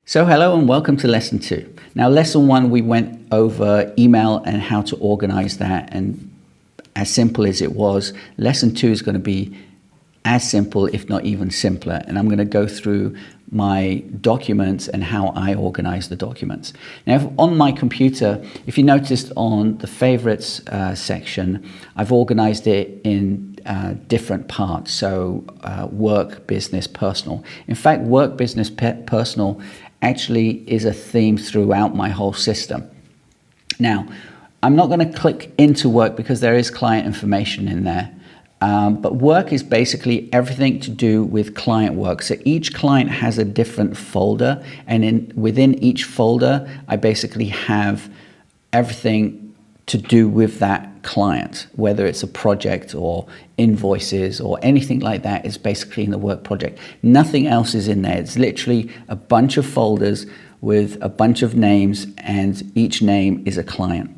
So hello and welcome to lesson 2. Now lesson 1 we went over email and how to organize that, and as simple as it was, lesson 2 is going to be as simple if not even simpler, and I'm going to go through my documents and how I organize the documents. Now on my computer, if you noticed on the favorites section, I've organized it in different parts, so work, business, personal. In fact, work, business, personal actually is a theme throughout my whole system. Now, I'm not going to click into work because there is client information in there. But work is basically everything to do with client work. So each client has a different folder, and within each folder, I basically have everything to do with that client, whether it's a project or invoices or anything like that is basically in the work project. Nothing else is in there. It's literally a bunch of folders with a bunch of names, and each name is a client.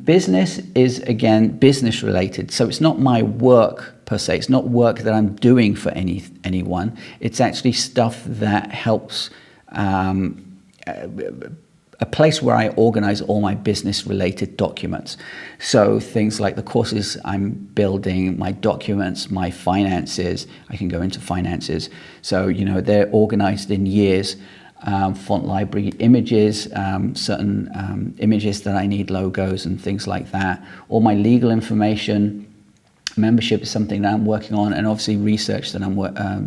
Business is, again, business related. So it's not my work per se. It's not work that I'm doing for anyone. It's actually stuff that helps, a place where I organize all my business related documents. So things like the courses I'm building, my documents, my finances. I can go into finances. So, you know, they're organized in years. Font library, images, certain images that I need, logos and things like that. All my legal information, membership is something that I'm working on, and obviously research that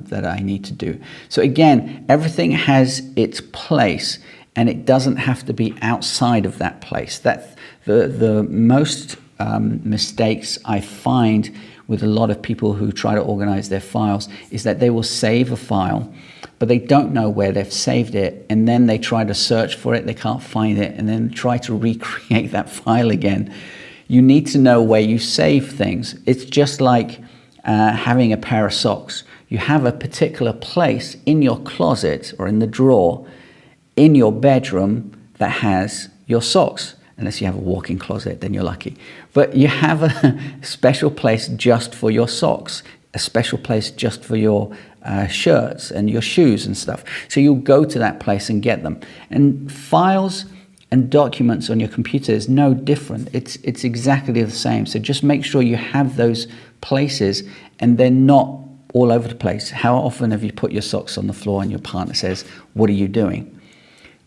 that I need to do. So again, everything has its place, and it doesn't have to be outside of that place. That the most mistakes I find with a lot of people who try to organize their files is that they will save a file, but they don't know where they've saved it, and then they try to search for it, they can't find it, and then try to recreate that file again. You need to know where you save things. It's just like having a pair of socks. You have a particular place in your closet or in the drawer in your bedroom that has your socks. Unless you have a walk-in closet, then you're lucky. But you have a special place just for your socks, a special place just for your shirts and your shoes and stuff. So you'll go to that place and get them. And files and documents on your computer is no different. It's exactly the same. So just make sure you have those places and they're not all over the place. How often have you put your socks on the floor and your partner says, "What are you doing?"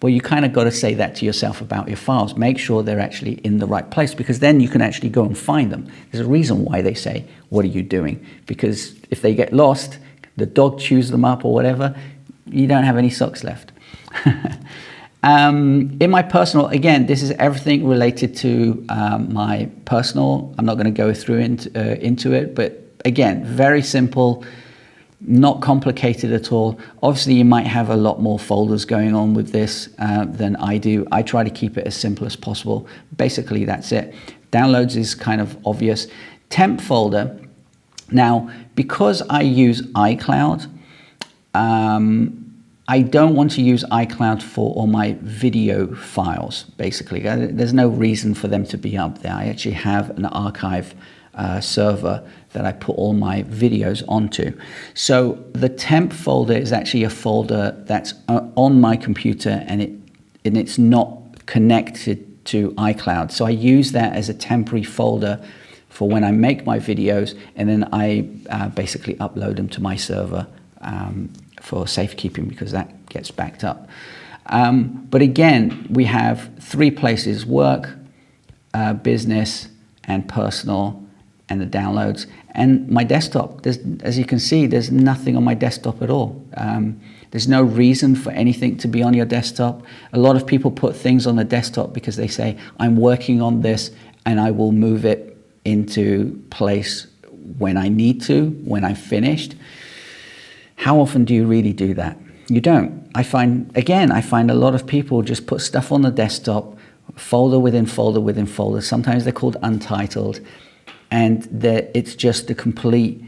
Well, you kind of got to say that to yourself about your files. Make sure they're actually in the right place, because then you can actually go and find them. There's a reason why they say, "What are you doing?" Because if they get lost, the dog chews them up or whatever, you don't have any socks left. In my personal, again, this is everything related to my personal. I'm not going to go through into it, but again, very simple. Not complicated at all. Obviously, you might have a lot more folders going on with this than I do. I try to keep it as simple as possible. Basically, that's it. Downloads is kind of obvious. Temp folder. Now, because I use iCloud, I don't want to use iCloud for all my video files, basically. There's no reason for them to be up there. I actually have an archive server that I put all my videos onto. So the temp folder is actually a folder that's on my computer, and it's not connected to iCloud. So I use that as a temporary folder for when I make my videos, and then I basically upload them to my server for safekeeping, because that gets backed up. But again, we have 3 places: work, business, and personal, and the downloads, and my desktop. As you can see, there's nothing on my desktop at all. There's no reason for anything to be on your desktop. A lot of people put things on the desktop because they say, "I'm working on this and I will move it into place when I need to, when I'm finished." How often do you really do that? You don't. I find a lot of people just put stuff on the desktop, folder within folder within folder. Sometimes they're called untitled. And it's just a complete,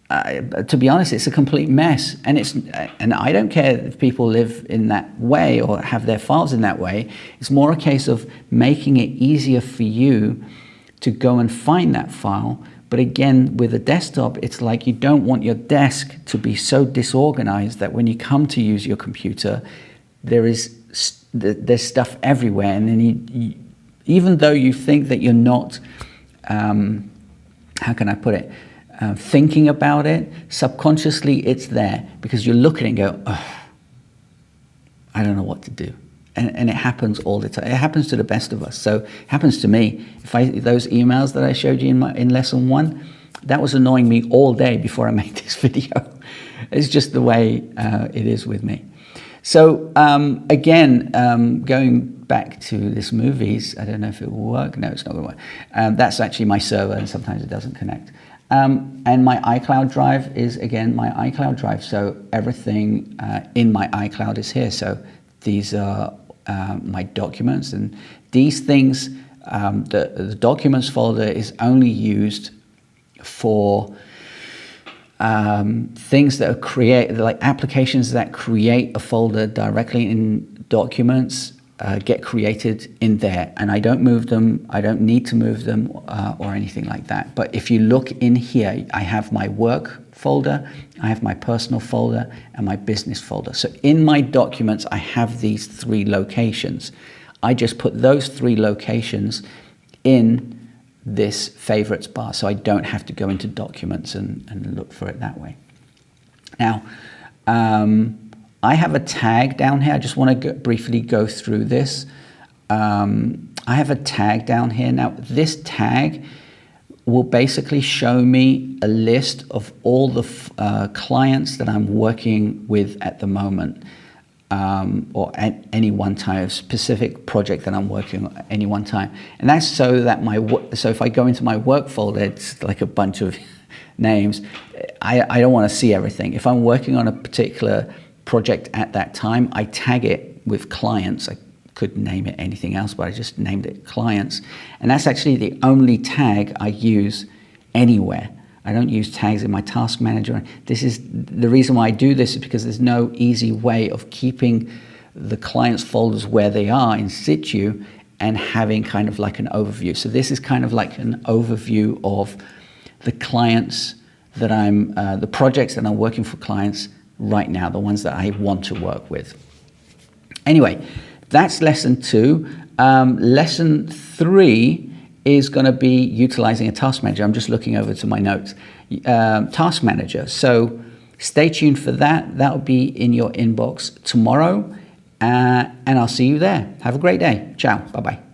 to be honest, it's a complete mess. And I don't care if people live in that way or have their files in that way. It's more a case of making it easier for you to go and find that file. But again, with a desktop, it's like you don't want your desk to be so disorganized that when you come to use your computer, there's stuff everywhere, and then even though you think that you're not, how can I put it, thinking about it, subconsciously it's there, because you look at it and go, oh, I don't know what to do. And it happens all the time. It happens to the best of us. So it happens to me. Those emails that I showed you in lesson 1, that was annoying me all day before I made this video. It's just the way it is with me. So again, going back to this movies, I don't know if it will work. No, it's not going to work. That's actually my server, and sometimes it doesn't connect. And my iCloud drive is, again, my iCloud drive. So everything in my iCloud is here. So these are my documents, and these things, the documents folder is only used for things that are like applications that create a folder directly in documents, get created in there, and I don't move them. I don't need to move them or anything like that. But if you look in here, I have my work folder, I have my personal folder, and my business folder. So in my documents, I have these 3 locations. I just put those 3 locations in this favorites bar, so I don't have to go into documents and look for it that way. Now, I have a tag down here. I just want to briefly go through this. I have a tag down here. Now, this tag will basically show me a list of all the clients that I'm working with at the moment, or at any one time, a specific project that I'm working on at any one time. And that's so that so if I go into my work folder, it's like a bunch of names. I don't want to see everything. If I'm working on a particular project at that time, I tag it with clients. I could name it anything else, but I just named it clients. And that's actually the only tag I use anywhere. I don't use tags in my task manager. This is the reason why I do this, is because there's no easy way of keeping the clients folders where they are in situ and having kind of like an overview. So this is kind of like an overview of the clients that the projects that I'm working for clients right now, the ones that I want to work with. Anyway, that's lesson 2. Lesson 3 is going to be utilizing a task manager. I'm just looking over to my notes. Task manager. So stay tuned for that. That will be in your inbox tomorrow. And I'll see you there. Have a great day. Ciao. Bye-bye.